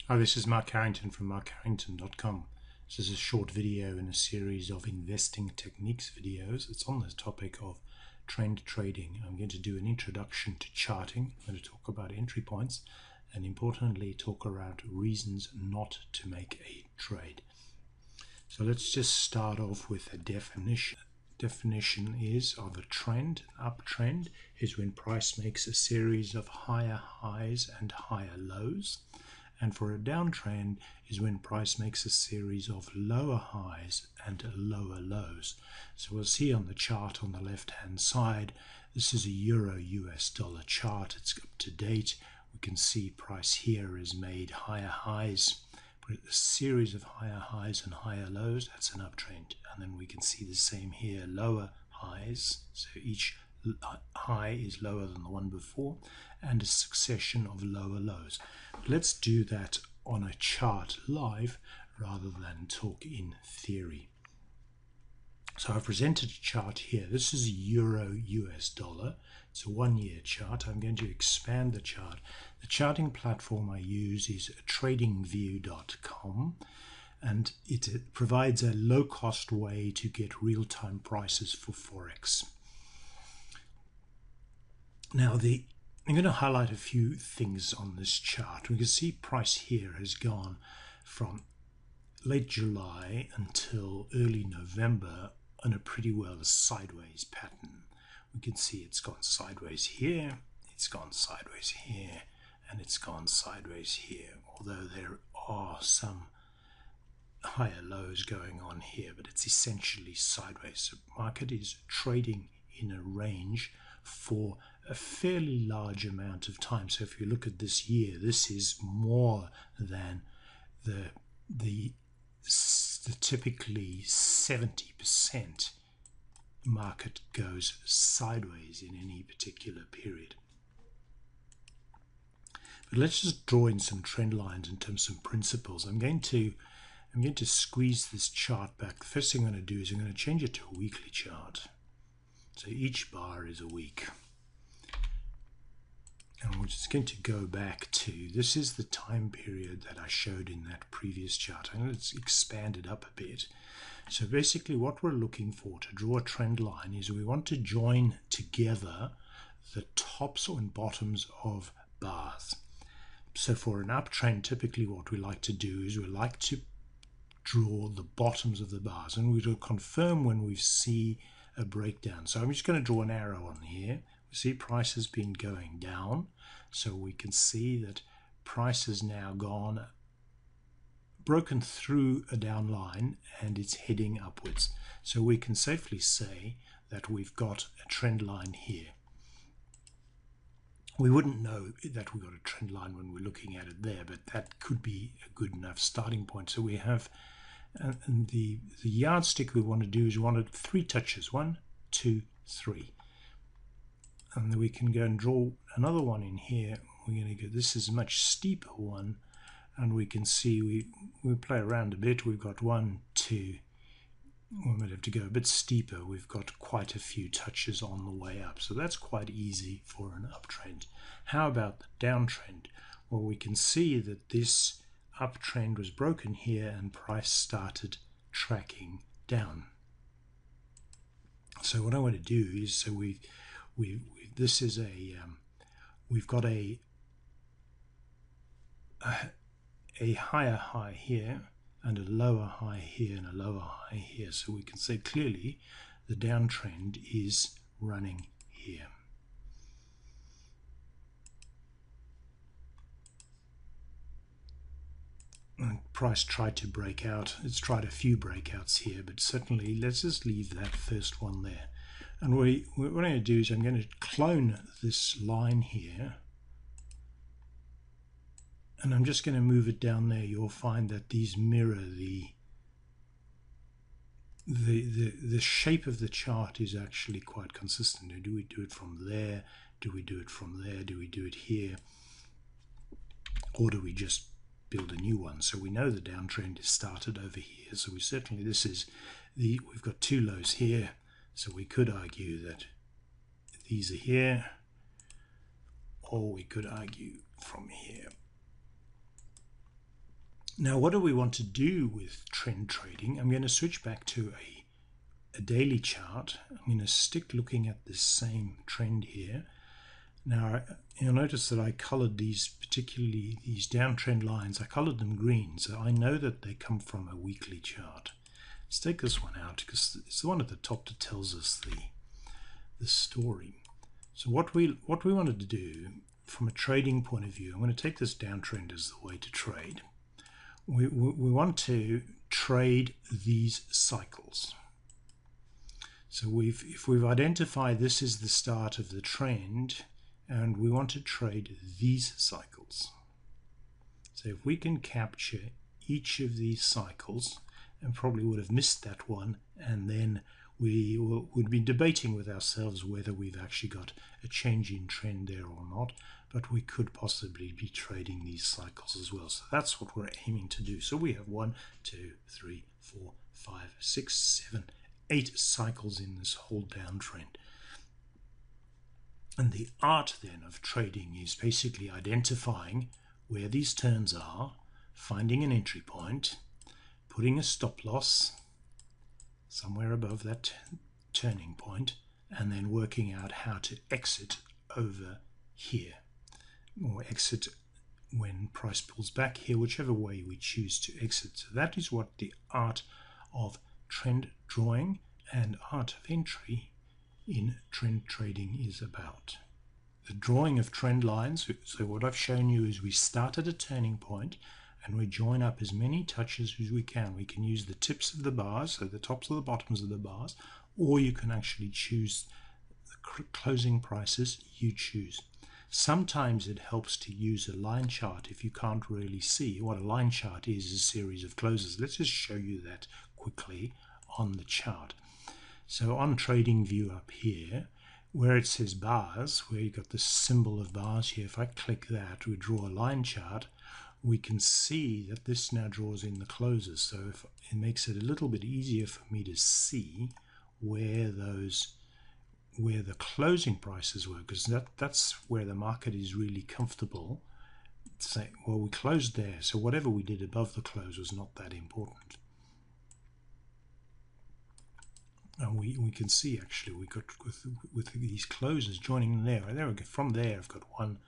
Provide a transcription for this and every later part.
Hi, this is Mark Harrington from markharrington.com. This is a short video in a series of investing techniques videos. It's on the topic of trend trading. I'm going to do an introduction to charting. I'm going to talk about entry points and importantly talk around reasons not to make a trade. So let's just start off with a definition. Definition is of a trend. An uptrend is when price makes a series of higher highs and higher lows. And for a downtrend is when price makes a series of lower highs and lower lows. So we'll see on the chart on the left hand side, this is a Euro US dollar chart. It's up to date. We can see price here has made higher highs, but a series of higher highs and higher lows. That's an uptrend. And then we can see the same here, lower highs. So each high is lower than the one before, and a succession of lower lows. Let's do that on a chart live rather than talk in theory. So I've presented a chart here. This is Euro US dollar. It's a 1 year chart. I'm going to expand the chart. The charting platform I use is tradingview.com, and it provides a low-cost way to get real-time prices for Forex. Now, I'm going to highlight a few things on this chart. We can see price here has gone from late July until early November on a pretty well sideways pattern. We can see it's gone sideways here, it's gone sideways here, and it's gone sideways here, although there are some higher lows going on here, but it's essentially sideways. So market is trading in a range for a fairly large amount of time. So if you look at this year, this is more than the typically 70% market goes sideways in any particular period. But let's just draw in some trend lines in terms of some principles. I'm going to squeeze this chart back. The first thing I'm going to do is I'm going to change it to a weekly chart. So each bar is a week. And we're just going to go back to, this is the time period that I showed in that previous chart. I'm going to expand it up a bit. So basically what we're looking for to draw a trend line is we want to join together the tops and bottoms of bars. So for an uptrend, typically what we like to do is we like to draw the bottoms of the bars, and we'll confirm when we see a breakdown. So I'm just going to draw an arrow on here. We see price has been going down, so we can see that price has now broken through a down line and it's heading upwards. So we can safely say that we've got a trend line here. We wouldn't know that we've got a trend line when we're looking at it there, but that could be a good enough starting point. So we have, and the yardstick we want to do is we want 3 touches, 1, 2, 3. And then we can go and draw another one in here. We're going to go, this is a much steeper one, and we can see we play around a bit. We've got 1, 2, we might have to go a bit steeper. We've got quite a few touches on the way up, so that's quite easy for an uptrend. How about the downtrend? Well, we can see that this uptrend was broken here and price started tracking down. So what I want to do is, so we've got a higher high here and a lower high here and a lower high here. So we can say clearly the downtrend is running here. And price tried to break out. It's tried a few breakouts here, but certainly let's just leave that first one there. And what I'm going to do is I'm going to clone this line here, and I'm just going to move it down there. You'll find that these mirror the shape of the chart is actually quite consistent. Do we do it from there? Do we do it from there? Do we do it here? Or do we just build a new one? So we know the downtrend is started over here. So we certainly, we've got 2 lows here. So we could argue that these are here, or we could argue from here. Now, what do we want to do with trend trading? I'm going to switch back to a daily chart. I'm going to stick looking at this same trend here. Now, you'll notice that I colored these, particularly these downtrend lines, I colored them green, so I know that they come from a weekly chart. Let's take this one out because it's the one at the top that tells us the story. So what we wanted to do from a trading point of view, I'm going to take this downtrend as the way to trade. We want to trade these cycles. So if we've identified this is the start of the trend, and we want to trade these cycles. So if we can capture each of these cycles, and probably would have missed that one, and then we would be debating with ourselves whether we've actually got a change in trend there or not, but we could possibly be trading these cycles as well. So that's what we're aiming to do. So we have 1, 2, 3, 4, 5, 6, 7, 8 cycles in this whole downtrend. And the art then of trading is basically identifying where these turns are, finding an entry point, putting a stop loss somewhere above that turning point, and then working out how to exit over here, or exit when price pulls back here, whichever way we choose to exit. So that is what the art of trend drawing and art of entry in trend trading is about. The drawing of trend lines, so what I've shown you is we start at a turning point and we join up as many touches as we can. We can use the tips of the bars, so the tops or the bottoms of the bars, or you can actually choose the closing prices you choose. Sometimes it helps to use a line chart if you can't really see. What a line chart is a series of closes. Let's just show you that quickly on the chart. So on Trading View up here, where it says bars, where you've got the symbol of bars here, if I click that, we draw a line chart, we can see that this now draws in the closes. So if it makes it a little bit easier for me to see where the closing prices were, because that's where the market is really comfortable. Say, well, we closed there, so whatever we did above the close was not that important. And we can see actually we got with these closes joining in there. There we go. From there, I've got 1,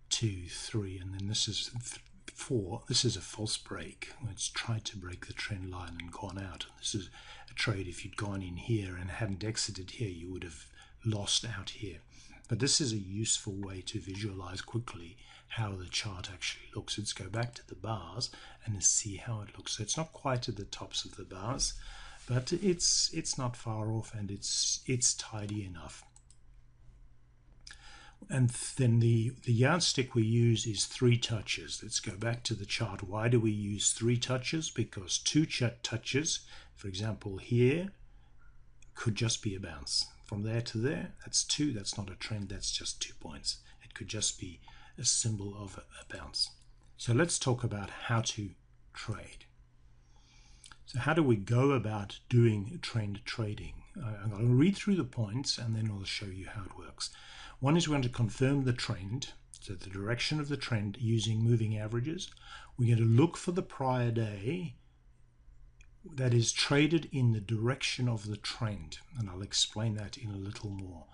2, 3, and then this is 4. This is a false break. It's tried to break the trend line and gone out. And this is a trade. If you'd gone in here and hadn't exited here, you would have lost out here. But this is a useful way to visualize quickly how the chart actually looks. Let's go back to the bars and see how it looks. So it's not quite at the tops of the bars, but it's not far off, and it's tidy enough. And then the yardstick we use is 3 touches. Let's go back to the chart. Why do we use 3 touches? Because 2 touches, for example here, could just be a bounce. From there to there, that's 2. That's not a trend, that's just 2 points. It could just be a symbol of a bounce. So let's talk about how to trade. So how do we go about doing trend trading? I'm going to read through the points and then I'll show you how it works. One is we want to confirm the trend, so the direction of the trend using moving averages. We're going to look for the prior day that is traded in the direction of the trend, and I'll explain that in a little more.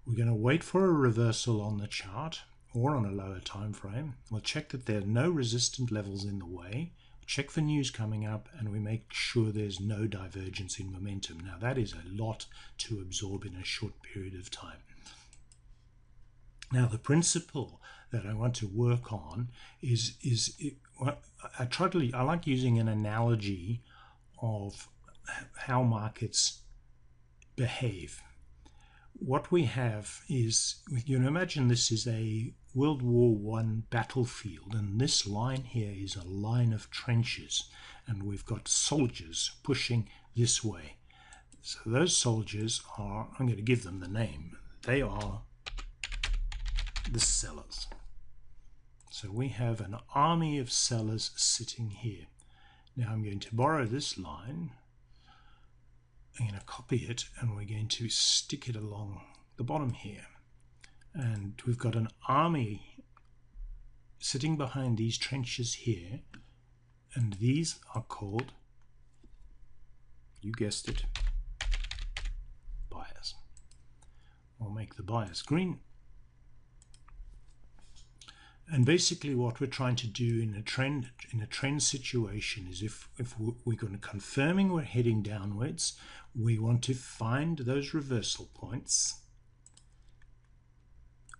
We're going to wait for a reversal on the chart or on a lower time frame. We'll check that there are no resistant levels in the way. Check for news coming up, and we make sure there's no divergence in momentum. Now that is a lot to absorb in a short period of time. Now the principle that I want to work on I like using an analogy of how markets behave. What we have is, you know, imagine this is a World War I battlefield, and this line here is a line of trenches, and we've got soldiers pushing this way. So those soldiers are, I'm going to give them the name, they are the sellers. So we have an army of sellers sitting here. Now I'm going to borrow this line, I'm going to copy it, and we're going to stick it along the bottom here. And we've got an army sitting behind these trenches here, And these are called, you guessed it, buyers. I'll make the buyers green. And basically what we're trying to do in a trend situation is if we're going to confirming we're heading downwards, we want to find those reversal points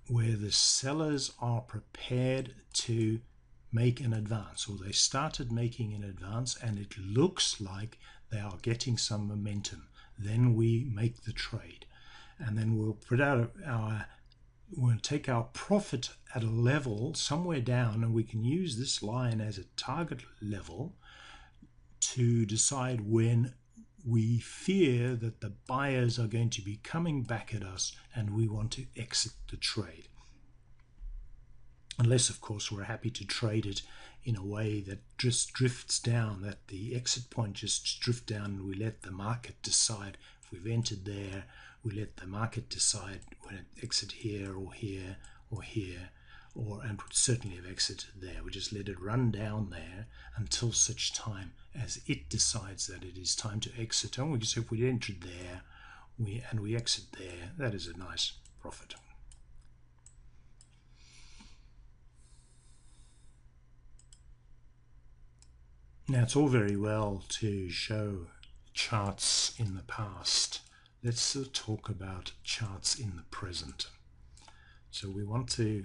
where the sellers are prepared to make an advance, or they started making an advance and it looks like they are getting some momentum. Then we make the trade, and then we'll put out we'll take our profit at a level somewhere down, and we can use this line as a target level to decide when we fear that the buyers are going to be coming back at us and we want to exit the trade. Unless, of course, we're happy to trade it in a way that just drifts down, that the exit point just drifts down, and we let the market decide. If we've entered there, we let the market decide when it exit here or here or here, and would certainly have exited there. We just let it run down there until such time as it decides that it is time to exit. And we can say if we entered there and we exit there, that is a nice profit. Now, it's all very well to show charts in the past. Let's talk about charts in the present. So we want to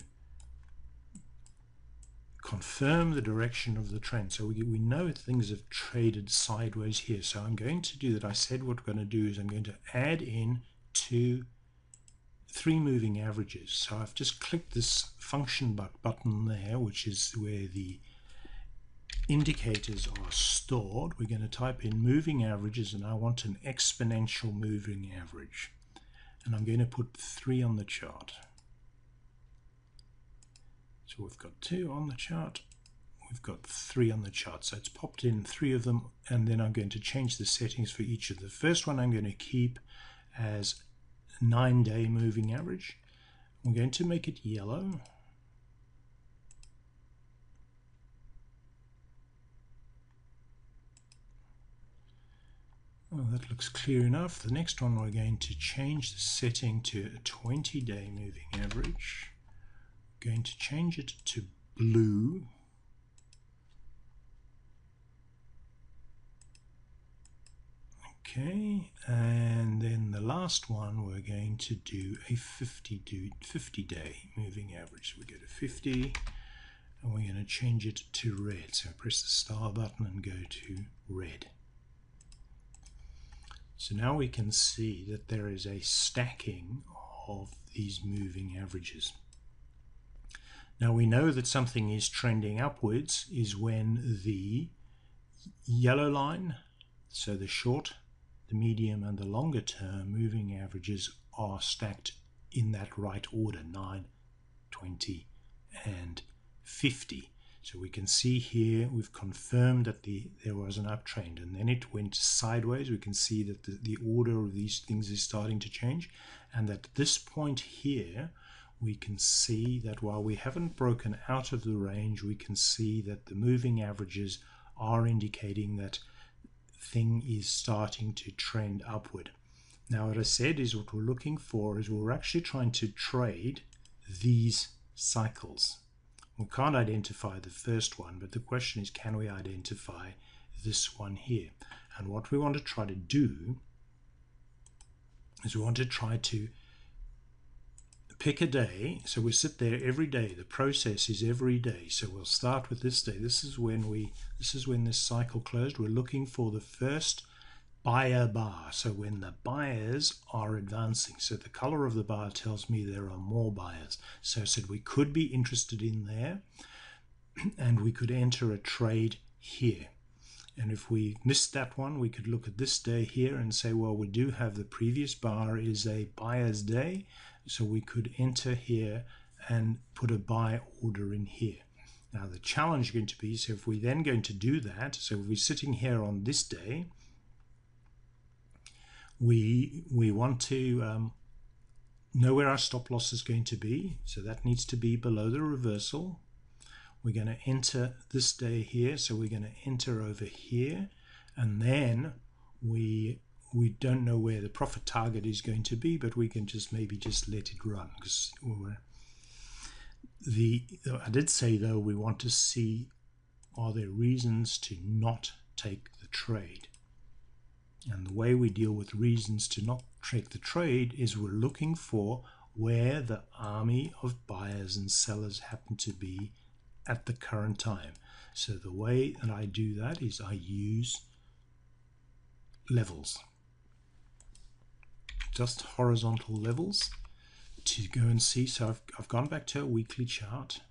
confirm the direction of the trend. So we know things have traded sideways here. So I'm going to do that. I said what we're going to do is I'm going to add in 3 moving averages. So I've just clicked this function button there, which is where the indicators are stored. We're going to type in moving averages, and I want an exponential moving average, and I'm going to put 3 on the chart. So we've got 2 on the chart, we've got 3 on the chart, so it's popped in 3 of them, and then I'm going to change the settings for each of the first one. I'm going to keep as 9-day moving average. I'm going to make it yellow. Well, that looks clear enough. The next one, we're going to change the setting to a 20-day moving average. We're going to change it to blue. Okay, and then the last one, we're going to do a 50-day moving average. So we go to 50, and we're going to change it to red. So press the star button and go to red. So now we can see that there is a stacking of these moving averages. Now we know that something is trending upwards is when the yellow line, so the short, the medium and the longer term moving averages are stacked in that right order, 9, 20 and 50. So we can see here we've confirmed that there was an uptrend, and then it went sideways. We can see that the order of these things is starting to change, and at this point here we can see that while we haven't broken out of the range, we can see that the moving averages are indicating that thing is starting to trend upward. Now what I said is what we're looking for is we're actually trying to trade these cycles. We can't identify the first one, but the question is, can we identify this one here? And what we want to try to do is we want to try to pick a day. So we sit there every day. The process is every day. So we'll start with this day. This is when this cycle closed. We're looking for the first buyer bar. So when the buyers are advancing, so the color of the bar tells me there are more buyers. So I said we could be interested in there, and we could enter a trade here. And if we missed that one, we could look at this day here and say, well, we do have the previous bar is a buyer's day, so we could enter here and put a buy order in here. Now the challenge is going to be, so if we're then going to do that, so if we're sitting here on this day, we want to know where our stop loss is going to be. So that needs to be below the reversal. we're going to enter this day here, so we're going to enter over here, and then we don't know where the profit target is going to be, but we can just maybe just let it run, because I did say though we want to see, are there reasons to not take the trade? And the way we deal with reasons to not take the trade is we're looking for where the army of buyers and sellers happen to be at the current time. So the way that I do that is I use levels, just horizontal levels, to go and see. So I've gone back to a weekly chart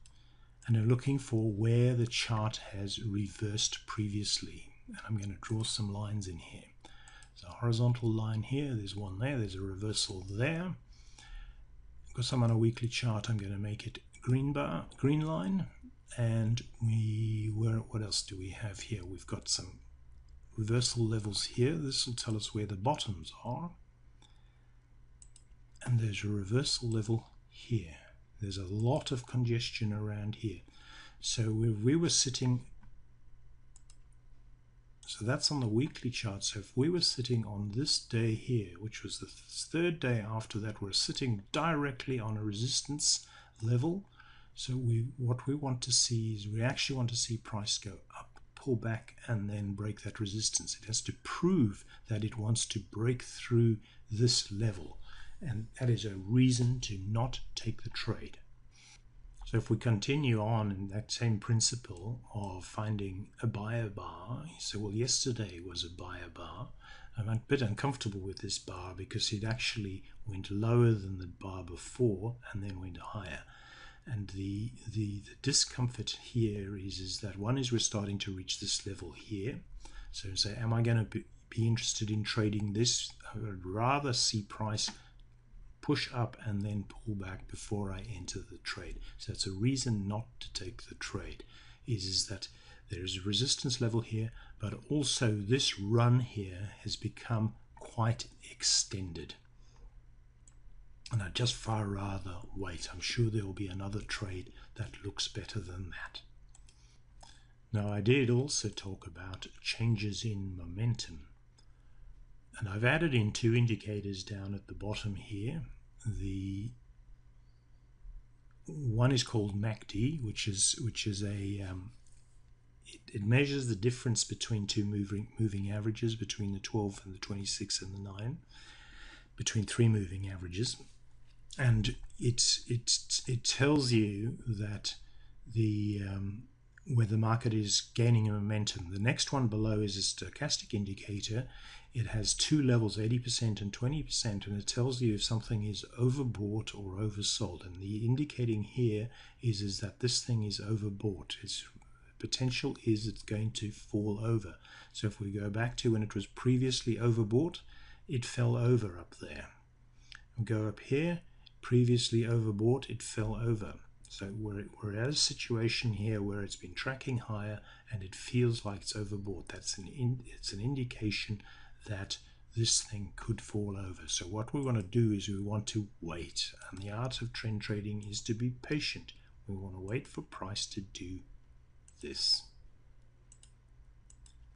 and I'm looking for where the chart has reversed previously, and I'm going to draw some lines in here. So a horizontal line here, there's one there, there's a reversal there. Because I'm on a weekly chart, I'm going to make it green line, and what else do we have here? We've got some reversal levels here. This will tell us where the bottoms are, and there's a reversal level here. There's a lot of congestion around here. So we were sitting, so that's on the weekly chart. So if we were sitting on this day here, which was the third day after that, we're sitting directly on a resistance level. So what we want to see is, we actually want to see price go up, pull back, and then break that resistance. It has to prove that it wants to break through this level, and that is a reason to not take the trade. So if we continue on in that same principle of finding a buyer bar, so well, yesterday was a buyer bar. I'm a bit uncomfortable with this bar because it actually went lower than the bar before and then went higher. And the discomfort here is that one is, we're starting to reach this level here. So say, am I going to be interested in trading this? I would rather see price push up and then pull back before I enter the trade. So that's a reason not to take the trade, is that there is a resistance level here, but also this run here has become quite extended. And I'd just far rather wait. I'm sure there will be another trade that looks better than that. Now, I did also talk about changes in momentum. And I've added in two indicators down at the bottom here. The one is called MACD, which is a it measures the difference between two moving averages, between the 12 and the 26 and the 9, between three moving averages, and it tells you that the where the market is gaining a momentum. The next one below is a stochastic indicator. It has two levels, 80% and 20%, and it tells you if something is overbought or oversold. And the indicating here is that this thing is overbought. Its potential is it's going to fall over. So if we go back to when it was previously overbought, it fell over up there. And go up here, previously overbought, it fell over. So we're at a situation here where it's been tracking higher and it feels like it's overbought. It's an indication that this thing could fall over. So what we want to do is we want to wait. And the art of trend trading is to be patient. We want to wait for price to do this.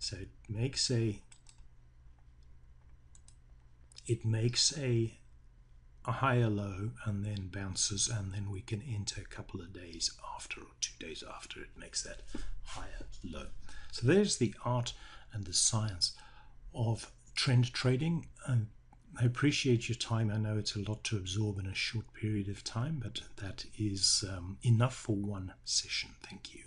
So it makes a higher low and then bounces, and then we can enter a couple of days after, or 2 days after, it makes that higher low. So there's the art and the science of trend trading. And I appreciate your time. I know it's a lot to absorb in a short period of time, but that is enough for one session. Thank you.